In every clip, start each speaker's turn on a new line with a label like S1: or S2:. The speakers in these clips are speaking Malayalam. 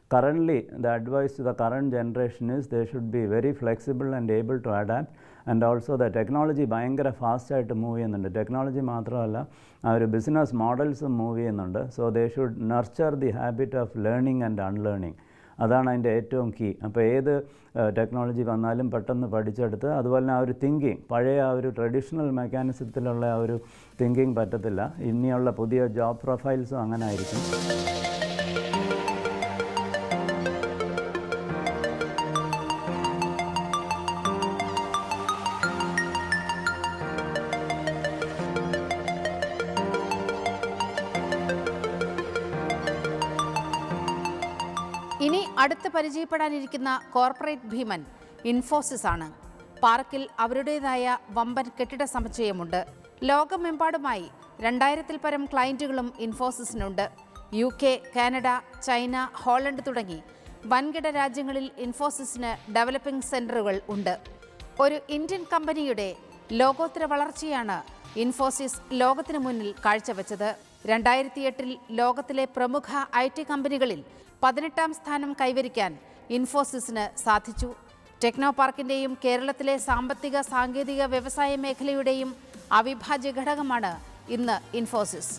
S1: Currently, the advice to the current generation is they should be very flexible and able to adapt, and also the technology ഭയങ്കര ഫാസ്റ്റായിട്ട് മൂവ് ചെയ്യുന്നുണ്ട്. ടെക്നോളജി മാത്രമല്ല ആ ഒരു ബിസിനസ് മോഡൽസും മൂവ് ചെയ്യുന്നുണ്ട്. So they should nurture the habit of learning and unlearning. അതാണ് അതിൻ്റെ ഏറ്റവും കീ. അപ്പോൾ ഏത് ടെക്നോളജി വന്നാലും പെട്ടെന്ന് പഠിച്ചെടുത്ത്, അതുപോലെ തന്നെ ആ ഒരു തിങ്കിങ്, പഴയ ആ ഒരു ട്രഡീഷണൽ മെക്കാനിസത്തിലുള്ള ആ ഒരു തിങ്കിങ് പറ്റത്തില്ല. ഇനിയുള്ള പുതിയ ജോബ് പ്രൊഫൈൽസും അങ്ങനെ ആയിരിക്കും.
S2: ഇനി അടുത്ത് പരിചയപ്പെടാനിരിക്കുന്ന കോർപ്പറേറ്റ് ഭീമൻ ഇൻഫോസിസ് ആണ്. പാർക്കിൽ അവരുടേതായ വമ്പൻ കെട്ടിട സമുച്ചയമുണ്ട്. ലോകമെമ്പാടുമായി 2000-ൽ പരം ക്ലയൻറ്റുകളും ഇൻഫോസിസിനുണ്ട്. UK, കാനഡ, ചൈന, ഹോളണ്ട് തുടങ്ങി വൻകിട രാജ്യങ്ങളിൽ ഇൻഫോസിസിന് ഡെവലപ്പിംഗ് സെന്ററുകൾ ഉണ്ട്. ഒരു ഇന്ത്യൻ കമ്പനിയുടെ ലോകോത്തര വളർച്ചയാണ് ഇൻഫോസിസ് ലോകത്തിനു മുന്നിൽ കാഴ്ചവെച്ചത്. 2008-ൽ ലോകത്തിലെ പ്രമുഖ IT കമ്പനികളിൽ 18ാം സ്ഥാനം കൈവരിക്കാൻ ഇൻഫോസിസിന് സാധിച്ചു. ടെക്നോ പാർക്കിൻ്റെയും കേരളത്തിലെ സാമ്പത്തിക സാങ്കേതിക വ്യവസായ മേഖലയുടെയും അവിഭാജ്യ ഘടകമാണ് ഇന്ന് ഇൻഫോസിസ്.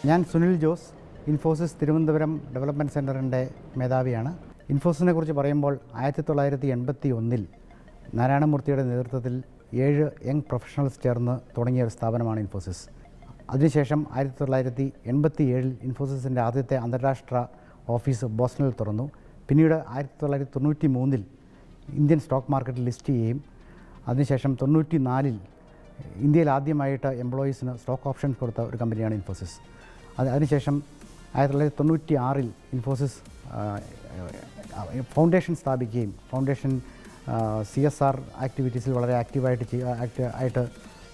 S3: ഞാൻ സുനിൽ ജോസ്, ഇൻഫോസിസ് തിരുവനന്തപുരം ഡെവലപ്മെൻറ്റ് സെൻറ്ററിൻ്റെ മേധാവിയാണ്. ഇൻഫോസിസിനെ കുറിച്ച് പറയുമ്പോൾ 1981-ൽ നാരായണമൂർത്തിയുടെ നേതൃത്വത്തിൽ 7 യങ് പ്രൊഫഷണൽസ് ചേർന്ന് തുടങ്ങിയ ഒരു സ്ഥാപനമാണ് ഇൻഫോസിസ്. അതിനുശേഷം 1987-ൽ ഇൻഫോസിസിൻ്റെ ആദ്യത്തെ അന്താരാഷ്ട്ര ഓഫീസ് ബോസ്റ്റണിൽ തുറന്നു. പിന്നീട് 1993-ൽ ഇന്ത്യൻ സ്റ്റോക്ക് മാർക്കറ്റിൽ ലിസ്റ്റ് ചെയ്യുകയും അതിനുശേഷം 94-ൽ ഇന്ത്യയിൽ ആദ്യമായിട്ട് എംപ്ലോയീസിന് സ്റ്റോക്ക് ഓപ്ഷൻസ് കൊടുത്ത ഒരു കമ്പനിയാണ് ഇൻഫോസിസ്. അതിനുശേഷം 1996-ൽ ഇൻഫോസിസ് ഫൗണ്ടേഷൻ സ്ഥാപിക്കുകയും ഫൗണ്ടേഷൻ CSR ആക്ടിവിറ്റീസിൽ വളരെ ആക്റ്റീവായിട്ട്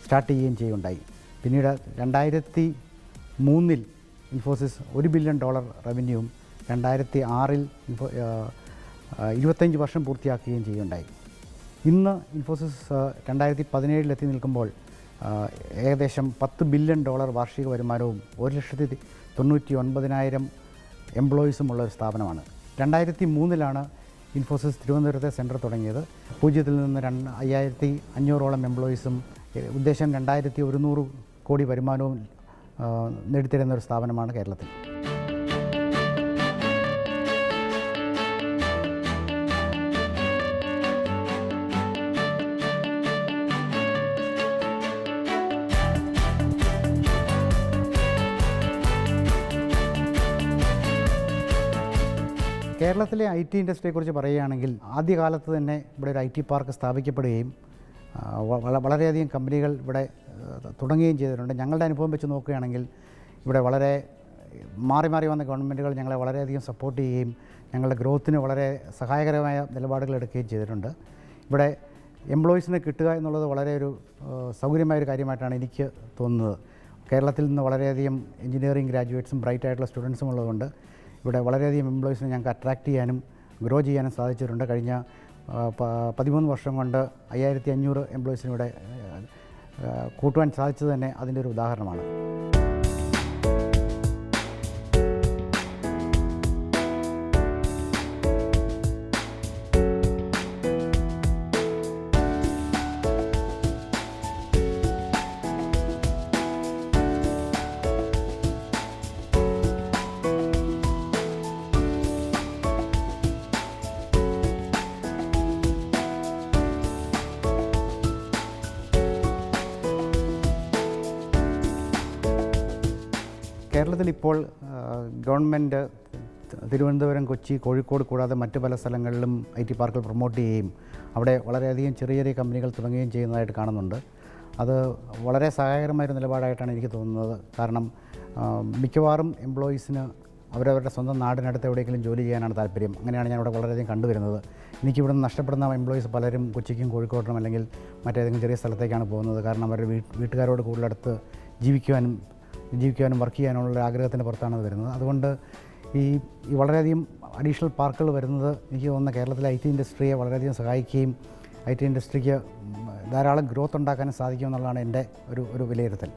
S3: സ്റ്റാർട്ട് ചെയ്യുകയും ചെയ്യുകയുണ്ടായി. പിന്നീട് 2003-ൽ ഇൻഫോസിസ് $1 ബില്യൺ റവന്യൂവും 2006-ൽ 25 വർഷം പൂർത്തിയാക്കുകയും ചെയ്യുകയുണ്ടായി. ഇന്ന് ഇൻഫോസിസ് 2017-ൽ എത്തി നിൽക്കുമ്പോൾ ഏകദേശം $10 ബില്യൺ വാർഷിക വരുമാനവും 1,99,000 എംപ്ലോയീസുമുള്ള ഒരു സ്ഥാപനമാണ്. 2003-ലാണ് ഇൻഫോസിസ് തിരുവനന്തപുരത്തെ സെൻറ്റർ തുടങ്ങിയത്. 0-ൽ നിന്ന് 5,500-ഓളം എംപ്ലോയീസും ഉദ്ദേശം 2,100 കോടി വരുമാനവും നേടിത്തരുന്ന ഒരു സ്ഥാപനമാണ് കേരളത്തിൽ. കേരളത്തിലെ IT ഇൻഡസ്ട്രിയെക്കുറിച്ച് പറയുകയാണെങ്കിൽ ആദ്യകാലത്ത് തന്നെ ഇവിടെ ഒരു IT പാർക്ക് സ്ഥാപിക്കപ്പെടുകയും വളരെയധികം കമ്പനികൾ ഇവിടെ തുടങ്ങുകയും ചെയ്തിട്ടുണ്ട്. ഞങ്ങളുടെ അനുഭവം വെച്ച് നോക്കുകയാണെങ്കിൽ ഇവിടെ വളരെ മാറി മാറി വന്ന ഗവൺമെൻറ്റുകൾ ഞങ്ങളെ വളരെയധികം സപ്പോർട്ട് ചെയ്യുകയും ഞങ്ങളുടെ ഗ്രോത്തിന് വളരെ സഹായകരമായ നിലപാടുകൾ എടുക്കുകയും ചെയ്തിട്ടുണ്ട്. ഇവിടെ എംപ്ലോയീസിനെ കിട്ടുക എന്നുള്ളത് വളരെ ഒരു സൗകര്യമായൊരു കാര്യമായിട്ടാണ് എനിക്ക് തോന്നുന്നത്. കേരളത്തിൽ നിന്ന് വളരെയധികം എഞ്ചിനീയറിംഗ് ഗ്രാജുവേറ്റ്സും ബ്രൈറ്റായിട്ടുള്ള സ്റ്റുഡൻസും ഉള്ളതുകൊണ്ട് ഇവിടെ വളരെയധികം എംപ്ലോയീസിനെ ഞങ്ങൾക്ക് അട്രാക്റ്റ് ചെയ്യാനും ഗ്രോ ചെയ്യാനും സാധിച്ചിട്ടുണ്ട്. കഴിഞ്ഞ 13 വർഷം കൊണ്ട് 5500 എംപ്ലോയീസിന് ഇവിടെ കൂട്ടുവാൻ സാധിച്ചത് തന്നെ അതിൻ്റെ ഒരു ഉദാഹരണമാണ്. കേരളത്തിലിപ്പോൾ ഗവൺമെൻറ് തിരുവനന്തപുരം, കൊച്ചി, കോഴിക്കോട് കൂടാതെ മറ്റ് പല സ്ഥലങ്ങളിലും IT പാർക്കുകൾ പ്രൊമോട്ട് ചെയ്യുകയും അവിടെ വളരെയധികം ചെറിയ ചെറിയ കമ്പനികൾ തുടങ്ങുകയും ചെയ്യുന്നതായിട്ട് കാണുന്നുണ്ട്. അത് വളരെ സഹായകരമായൊരു നിലപാടായിട്ടാണ് എനിക്ക് തോന്നുന്നത്. കാരണം മിക്കവാറും എംപ്ലോയീസിന് അവരവരുടെ സ്വന്തം നാടിനടുത്ത് എവിടെയെങ്കിലും ജോലി ചെയ്യാനാണ് താല്പര്യം. അങ്ങനെയാണ് ഞാനിവിടെ വളരെയധികം കണ്ടുവരുന്നത്. എനിക്കിവിടെ നിന്ന് നഷ്ടപ്പെടുന്ന എംപ്ലോയീസ് പലരും കൊച്ചിക്കും കോഴിക്കോടിനും അല്ലെങ്കിൽ മറ്റേതെങ്കിലും ചെറിയ സ്ഥലത്തേക്കാണ് പോകുന്നത്. കാരണം അവരുടെ വീട്ടുകാരോട് കൂടുതലടുത്ത് ജീവിക്കുവാനും വർക്ക് ചെയ്യാനുള്ള ആഗ്രഹത്തിൻ്റെ പുറത്താണ് വരുന്നത്. അതുകൊണ്ട് ഈ വളരെയധികം അഡീഷണൽ പാർക്കുകൾ വരുന്നത് എനിക്ക് തോന്നുന്ന കേരളത്തിലെ IT ഇൻഡസ്ട്രിയെ വളരെയധികം സഹായിക്കുകയും IT ഇൻഡസ്ട്രിക്ക് ധാരാളം ഗ്രോത്ത് ഉണ്ടാക്കാനും സാധിക്കുമെന്നുള്ളതാണ് എൻ്റെ ഒരു വിലയിരുത്തൽ.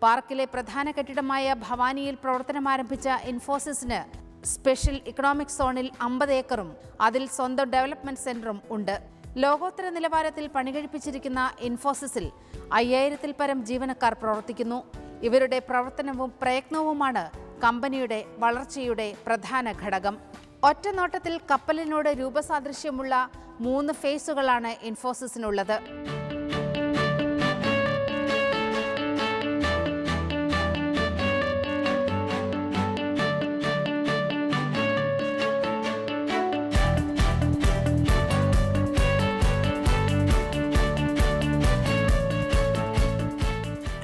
S2: പാർക്കിലെ പ്രധാന കെട്ടിടമായ ഭവാനിയിൽ പ്രവർത്തനമാരംഭിച്ച ഇൻഫോസിസിന് സ്പെഷ്യൽ ഇക്കണോമിക് സോണിൽ 50 ഏക്കറും അതിൽ സ്വന്തം ഡെവലപ്മെന്റ് സെന്ററും ഉണ്ട്. ലോകോത്തര നിലവാരത്തിൽ പണികഴിപ്പിച്ചിരിക്കുന്ന ഇൻഫോസിസിൽ 5000-ൽ പരം ജീവനക്കാർ പ്രവർത്തിക്കുന്നു. ഇവരുടെ പ്രവർത്തനവും പ്രയത്നവുമാണ് കമ്പനിയുടെ വളർച്ചയുടെ പ്രധാന ഘടകം. ഒറ്റനോട്ടത്തിൽ കപ്പലിനോട് രൂപസാദൃശ്യമുള്ള 3 ഫേസുകളാണ് ഇൻഫോസിസിനുള്ളത്.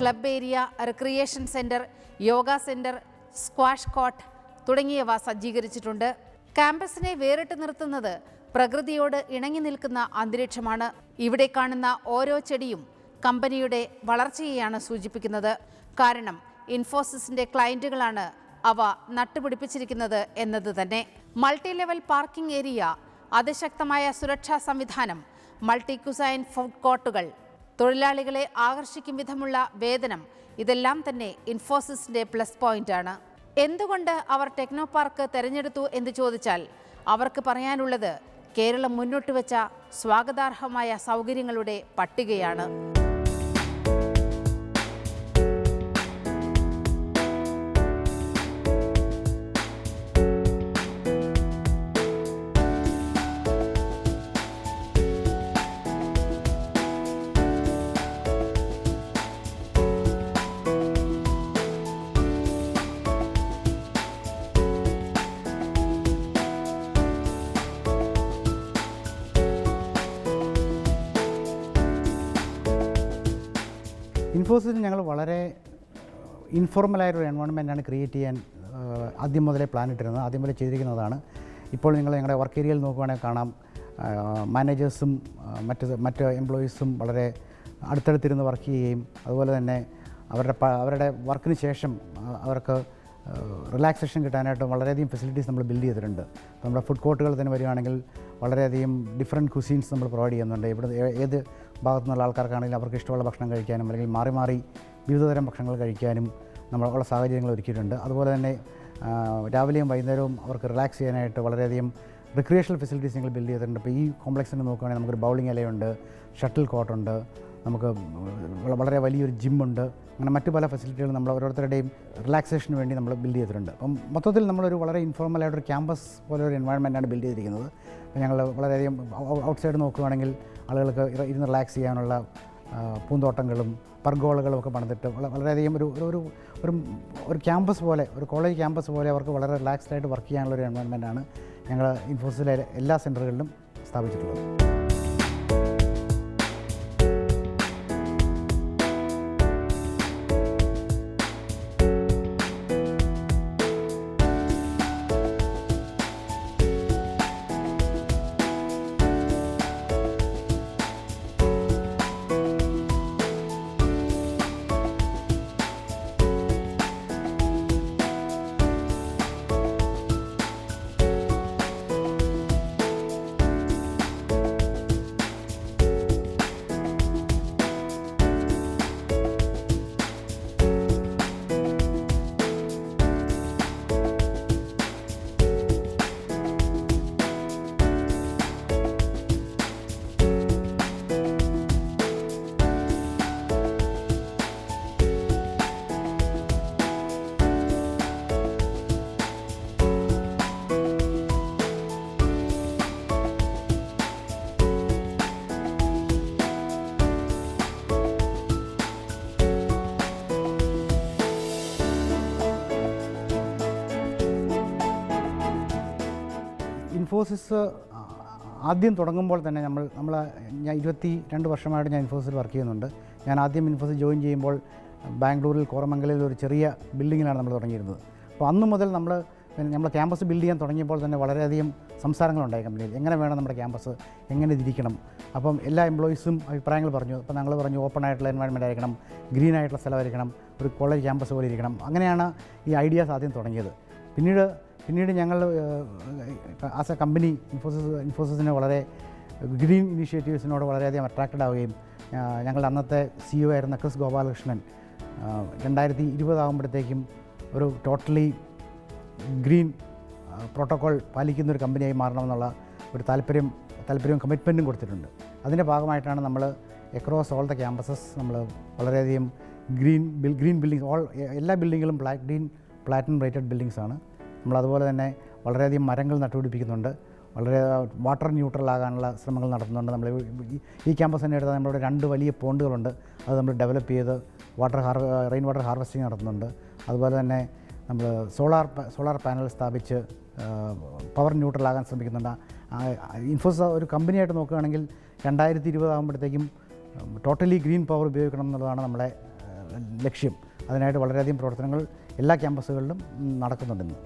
S2: Club area, recreation centre, yoga centre, squash court തുടങ്ങിയവ സജ്ജീകരിച്ചിട്ടുണ്ട്. ക്യാമ്പസിനെ വേറിട്ട് നിർത്തുന്നത് പ്രകൃതിയോട് ഇണങ്ങി നിൽക്കുന്ന അന്തരീക്ഷമാണ്. ഇവിടെ കാണുന്ന ഓരോ ചെടിയും കമ്പനിയുടെ വളർച്ചയെയാണ് സൂചിപ്പിക്കുന്നത്. കാരണം ഇൻഫോസിസിന്റെ ക്ലയന്റുകളാണ് അവ നട്ടുപിടിപ്പിച്ചിരിക്കുന്നത് എന്നത് തന്നെ. മൾട്ടി ലെവൽ പാർക്കിംഗ് ഏരിയ, അതിശക്തമായ സുരക്ഷാ സംവിധാനം, മൾട്ടി കുസൈൻ ഫുഡ് കോർട്ടുകൾ, തൊഴിലാളികളെ ആകർഷിക്കും വിധമുള്ള വേതനം, ഇതെല്ലാം തന്നെ ഇൻഫോസിസിന്റെ പ്ലസ് പോയിന്റാണ്. എന്തുകൊണ്ട് അവർ ടെക്നോ പാർക്ക് തെരഞ്ഞെടുത്തു എന്ന് ചോദിച്ചാൽ അവർക്ക് പറയാനുള്ളത് കേരളം മുന്നോട്ട് വെച്ച സ്വാഗതാർഹമായ സൗകര്യങ്ങളുടെ പട്ടികയാണ്.
S3: ഇൻഫോസിസിൽ ഞങ്ങൾ വളരെ ഇൻഫോർമലായിട്ടൊരു എൻവയോൺമെൻറ്റാണ് ക്രിയേറ്റ് ചെയ്യാൻ ആദ്യം മുതലേ പ്ലാൻ ഇട്ടിരുന്നത്, ആദ്യം മുതലേ ചെയ്തിരിക്കുന്നതാണ്. ഇപ്പോൾ നിങ്ങൾ ഞങ്ങളുടെ വർക്ക് ഏരിയയിൽ നോക്കുകയാണെങ്കിൽ കാണാം, മാനേജേഴ്സും മറ്റ് എംപ്ലോയീസും വളരെ അടുത്തടുത്തിരുന്ന് വർക്ക് ചെയ്യുകയും അതുപോലെ തന്നെ അവരുടെ വർക്കിന് ശേഷം അവർക്ക് റിലാക്സേഷൻ കിട്ടാനായിട്ട് വളരെയധികം ഫെസിലിറ്റീസ് നമ്മൾ ബിൽഡ് ചെയ്തിട്ടുണ്ട്. നമ്മുടെ ഫുഡ് കോർട്ടുകൾ തന്നെ വരികയാണെങ്കിൽ വളരെയധികം ഡിഫറെൻറ്റ് കുസീൻസ് നമ്മൾ പ്രൊവൈഡ് ചെയ്യുന്നുണ്ട്. ഇവിടെ ഏത് ഭാഗത്തു നിന്നുള്ള ആൾക്കാർക്കാണെങ്കിലും അവർക്ക് ഇഷ്ടമുള്ള ഭക്ഷണം കഴിക്കാനും അല്ലെങ്കിൽ മാറി മാറി വിവിധതരം ഭക്ഷണങ്ങൾ കഴിക്കാനും നമ്മളുള്ള സാഹചര്യങ്ങൾ ഒരുക്കിയിട്ടുണ്ട്. അതുപോലെ തന്നെ രാവിലെയും വൈകുന്നേരവും അവർക്ക് റിലാക്സ് ചെയ്യാനായിട്ട് വളരെയധികം റിക്രിയേഷണൽ ഫെസിലിറ്റീസ് ഞങ്ങൾ ബിൽഡ് ചെയ്തിട്ടുണ്ട്. ഇപ്പോൾ ഈ കോംപ്ലക്സിന് നോക്കുകയാണെങ്കിൽ നമുക്കൊരു ബൗളിംഗ് ഏരിയയുണ്ട്, ഷട്ടിൽ കോർട്ടുണ്ട്, നമുക്ക് വളരെ വലിയൊരു ജിമ്മുണ്ട്, അങ്ങനെ മറ്റു പല ഫെസിലിറ്റികളും നമ്മൾ ഓരോരുത്തരുടെയും റിലാക്സേഷന് വേണ്ടി നമ്മൾ ബിൽഡ് ചെയ്തിട്ടുണ്ട്. അപ്പം മൊത്തത്തിൽ നമ്മളൊരു വളരെ ഇൻഫോർമലായിട്ടൊരു ക്യാമ്പസ് പോലെ ഒരു എൻവയോൺമെൻറ്റാണ് ബിൽഡ് ചെയ്തിരിക്കുന്നത്. ഞങ്ങൾ വളരെയധികം ഔട്ട്സൈഡ് നോക്കുകയാണെങ്കിൽ ആളുകൾക്ക് ഇരുന്ന് റിലാക്സ് ചെയ്യാനുള്ള പൂന്തോട്ടങ്ങളും പർഗോളകളും ഒക്കെ പണിതിട്ട് വളരെയധികം ഒരു ക്യാമ്പസ് പോലെ, ഒരു കോളേജ് ക്യാമ്പസ് പോലെ അവർക്ക് വളരെ റിലാക്സ്ഡ് ആയിട്ട് വർക്ക് ചെയ്യാനുള്ള ഒരു എൻവയോൺമെൻറ്റാണ് ഞങ്ങൾ ഇൻഫോസിസിലെ എല്ലാ സെൻറ്ററുകളിലും സ്ഥാപിച്ചിട്ടുള്ളത്. ഇൻഫോസിസ് ആദ്യം തുടങ്ങുമ്പോൾ തന്നെ ഞാൻ 22 വർഷമായിട്ട് ഞാൻ ഇൻഫോസിസിൽ വർക്ക് ചെയ്യുന്നുണ്ട്. ഞാൻ ആദ്യം ഇൻഫോസിസ് ജോയിൻ ചെയ്യുമ്പോൾ ബാംഗ്ലൂരിൽ കോറമംഗലിൽ ഒരു ചെറിയ ബിൽഡിങ്ങിലാണ് നമ്മൾ തുടങ്ങിയിരുന്നത്. അപ്പോൾ അന്ന് മുതൽ നമ്മൾ ക്യാമ്പസ് ബിൽഡ് ചെയ്യാൻ തുടങ്ങിയപ്പോൾ തന്നെ വളരെയധികം സംസാരങ്ങളുണ്ടായി കമ്പനിയിൽ. എങ്ങനെ വേണം നമ്മുടെ ക്യാമ്പസ്, എങ്ങനെ ഇതിരിക്കണം. അപ്പം എല്ലാ എംപ്ലോയീസും അഭിപ്രായങ്ങൾ പറഞ്ഞു. അപ്പോൾ ഞങ്ങൾ പറഞ്ഞു ഓപ്പൺ ആയിട്ടുള്ള എൻവയോൺമെൻറ്റ് ആയിരിക്കണം, ഗ്രീൻ ആയിട്ടുള്ള സ്ഥലമായിരിക്കണം, ഒരു കോളേജ് ക്യാമ്പസ് പോലെ ഇരിക്കണം. അങ്ങനെയാണ് ഈ ഐഡിയാസ് ആദ്യം തുടങ്ങിയത്. പിന്നീട് ഞങ്ങൾ ആസ് എ കമ്പനി ഇൻഫോസിസിന് വളരെ ഗ്രീൻ ഇനീഷ്യേറ്റീവ്സിനോട് വളരെയധികം അട്രാക്റ്റഡ് ആവുകയും ഞങ്ങളുടെ അന്നത്തെ CEO ആയിരുന്ന ക്രിസ് ഗോപാലകൃഷ്ണൻ 2020 ആകുമ്പോഴത്തേക്കും ഒരു ടോട്ടലി ഗ്രീൻ പ്രോട്ടോക്കോൾ പാലിക്കുന്ന ഒരു കമ്പനിയായി മാറണമെന്നുള്ള ഒരു താല്പര്യവും കമ്മിറ്റ്മെൻറ്റും കൊടുത്തിട്ടുണ്ട്. അതിൻ്റെ ഭാഗമായിട്ടാണ് നമ്മൾ അക്രോസ് ഓൾ ദ ക്യാമ്പസസ് നമ്മൾ വളരെയധികം ഗ്രീൻ ബിൽഡിങ്സ് എല്ലാ ബിൽഡിങ്ങുകളും ഗ്രീൻ പ്ലാറ്റിനം റേറ്റഡ് ബിൽഡിങ്സ് ആണ്. നമ്മളതുപോലെ തന്നെ വളരെയധികം മരങ്ങൾ നട്ടുപിടിപ്പിക്കുന്നുണ്ട്, വളരെ വാട്ടർ ന്യൂട്രൽ ആകാനുള്ള ശ്രമങ്ങൾ നടത്തുന്നുണ്ട്. നമ്മൾ ഈ ക്യാമ്പസ് തന്നെ എടുത്താൽ നമ്മളിവിടെ 2 വലിയ പോണ്ടുകളുണ്ട്, അത് നമ്മൾ ഡെവലപ്പ് ചെയ്ത് റെയിൻ വാട്ടർ ഹാർവെസ്റ്റിംഗ് നടത്തുന്നുണ്ട്. അതുപോലെ തന്നെ നമ്മൾ സോളാർ പാനൽ സ്ഥാപിച്ച് പവർ ന്യൂട്രൽ ആകാൻ ശ്രമിക്കുന്നുണ്ട്. ഇൻഫോസിസ് ഒരു കമ്പനിയായിട്ട് നോക്കുകയാണെങ്കിൽ 2020 ആകുമ്പോഴത്തേക്കും ടോട്ടലി ഗ്രീൻ പവർ ഉപയോഗിക്കണം എന്നുള്ളതാണ് നമ്മളെ ലക്ഷ്യം. അതിനായിട്ട് വളരെയധികം പ്രവർത്തനങ്ങൾ എല്ലാ ക്യാമ്പസുകളിലും നടക്കുന്നുണ്ടെന്ന്.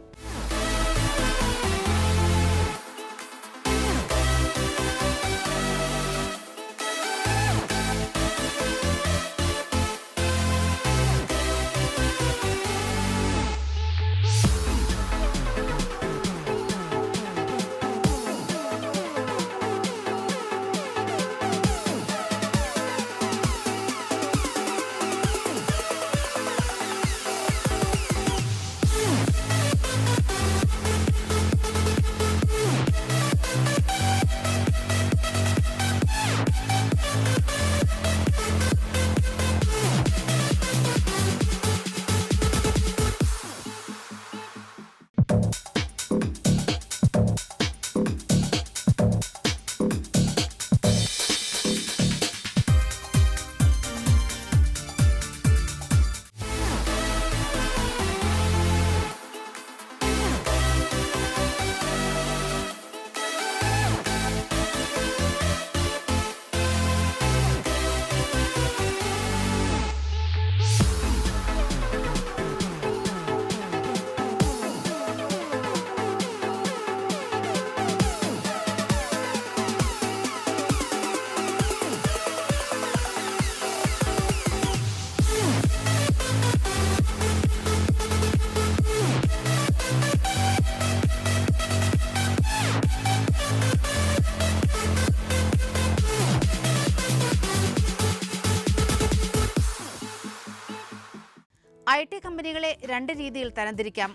S2: IT കമ്പനികളെ രണ്ട് രീതിയിൽ തരംതിരിക്കാം.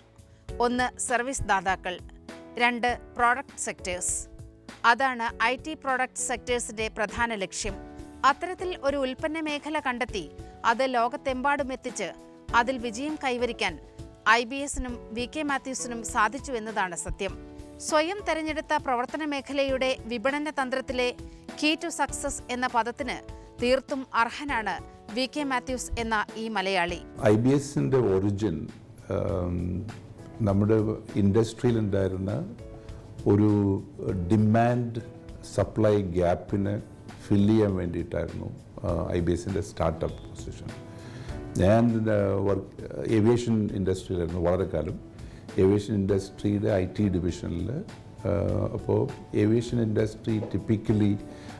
S2: ഒന്ന് സർവീസ് ദാതാക്കൾ, രണ്ട് പ്രോഡക്റ്റ് സെക്ടേഴ്സ്. അതാണ് IT പ്രോഡക്റ്റ് സെക്ടേഴ്സിന്റെ പ്രധാന ലക്ഷ്യം. അത്തരത്തിൽ ഒരു ഉൽപ്പന്ന മേഖല കണ്ടെത്തി അത് ലോകത്തെമ്പാടും എത്തിച്ച് അതിൽ വിജയം കൈവരിക്കാൻ IBSനും VK മാത്യൂസിനും സാധിച്ചു എന്നതാണ് സത്യം. സ്വയം തെരഞ്ഞെടുത്ത പ്രവർത്തന മേഖലയുടെ വിപണന തന്ത്രത്തിലെ കീ ടു സക്സസ് എന്ന പദത്തിന് തീർത്തും അർഹനാണ് VK മാത്യൂസ് എന്ന ഈ മലയാളി.
S4: IBSന്റെ ഒറിജിൻ നമ്മുടെ ഇൻഡസ്ട്രിയിലുണ്ടായിരുന്ന ഒരു ഡിമാൻഡ് സപ്ലൈ ഗ്യാപ്പിന് ഫില്ല് ചെയ്യാൻ വേണ്ടിയിട്ടായിരുന്നു IBSന്റെ സ്റ്റാർട്ടപ്പ് പൊസിഷൻ. ഞാൻ ഏവിയേഷൻ ഇൻഡസ്ട്രിയിലായിരുന്നു വളരെ കാലം. ഏവിയേഷൻ ഇൻഡസ്ട്രിയുടെ IT ഡിവിഷനിൽ. അപ്പോൾ ഏവിയേഷൻ ഇൻഡസ്ട്രി ടിപ്പിക്കലി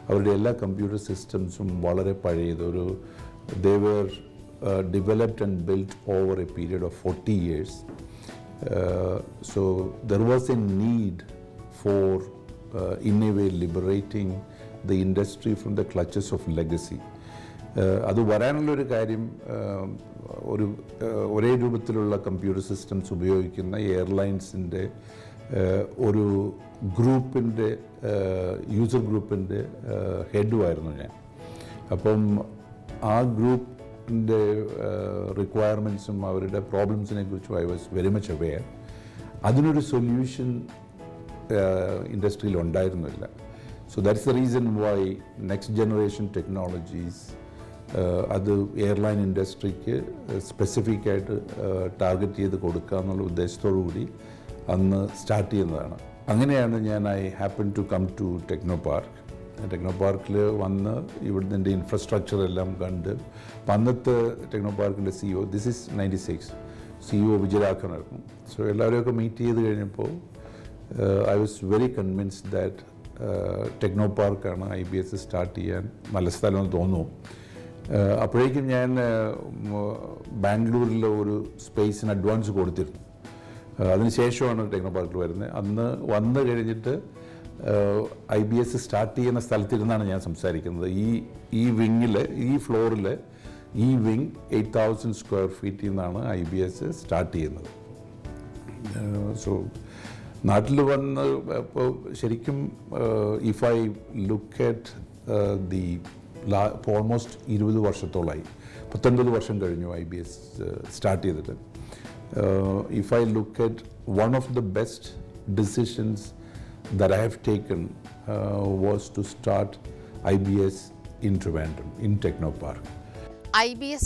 S4: അവരുടെ എല്ലാ കമ്പ്യൂട്ടർ സിസ്റ്റംസും വളരെ പഴയത്. they were developed and built over a period of 40 years. So there was a need for in a way liberating the industry from the clutches of legacy. അത് വരാനുള്ളൊരു കാര്യം ഒരേ രൂപത്തിലുള്ള കമ്പ്യൂട്ടർ സിസ്റ്റംസ് ഉപയോഗിക്കുന്ന എയർലൈൻസിൻ്റെ ഒരു ഗ്രൂപ്പിൻ്റെ യൂസർ ഗ്രൂപ്പിൻ്റെ ഹെഡുമായിരുന്നു ഞാൻ. അപ്പം ആ ഗ്രൂപ്പിൻ്റെ റിക്വയർമെൻറ്റ്സും അവരുടെ പ്രോബ്ലംസിനെ കുറിച്ചും I was very much aware. അതിനൊരു സൊല്യൂഷൻ ഇൻഡസ്ട്രിയിൽ ഉണ്ടായിരുന്നില്ല. So that's the reason why next generation technologies അത് എയർലൈൻ ഇൻഡസ്ട്രിക്ക് സ്പെസിഫിക് ആയിട്ട് ടാർഗറ്റ് ചെയ്ത് കൊടുക്കുക എന്നുള്ള ഉദ്ദേശത്തോടു കൂടി അന്ന് സ്റ്റാർട്ട് ചെയ്യുന്നതാണ്. അങ്ങനെയാണ് ഞാൻ I happen to come to Technopark. ടെക്നോപാർക്കിൽ വന്ന് ഇവിടുത്തെ ഇൻഫ്രാസ്ട്രക്ചർ എല്ലാം കണ്ട് അന്നത്തെ ടെക്നോപാർക്കിൻ്റെ CEO, ദിസ് ഈസ് 96, CEO വിജയരാഘവനായിരുന്നു. സോ എല്ലാവരെയൊക്കെ മീറ്റ് ചെയ്ത് കഴിഞ്ഞപ്പോൾ I was very convinced that ടെക്നോപാർക്കാണ് IBS സ്റ്റാർട്ട് ചെയ്യാൻ നല്ല സ്ഥലമെന്ന് തോന്നുന്നു. അപ്പോഴേക്കും ഞാൻ ബാംഗ്ലൂരിൽ ഒരു സ്പേസിന് അഡ്വാൻസ് കൊടുത്തിരുന്നു. അതിനുശേഷമാണ് ടെക്നോപാർക്കിൽ വരുന്നത്. അന്ന് വന്നു കഴിഞ്ഞിട്ട് IBS സ്റ്റാർട്ട് ചെയ്യുന്ന സ്ഥലത്തിരുന്നാണ് ഞാൻ സംസാരിക്കുന്നത്. ഈ വിങ്ങിൽ, ഈ ഫ്ലോറിൽ, ഈ വിങ് 8,000 സ്ക്വയർ ഫീറ്റിൽ നിന്നാണ് IBS സ്റ്റാർട്ട് ചെയ്യുന്നത്. സോ നാട്ടിൽ വന്ന് ഇപ്പോൾ ശരിക്കും if I look at the almost 20 വർഷത്തോളമായി, 19 വർഷം കഴിഞ്ഞു IBS സ്റ്റാർട്ട് ചെയ്തിട്ട്. If I look at one of the best decisions that I have taken was to start IBS in Trivandrum, in Technopark.
S2: IBS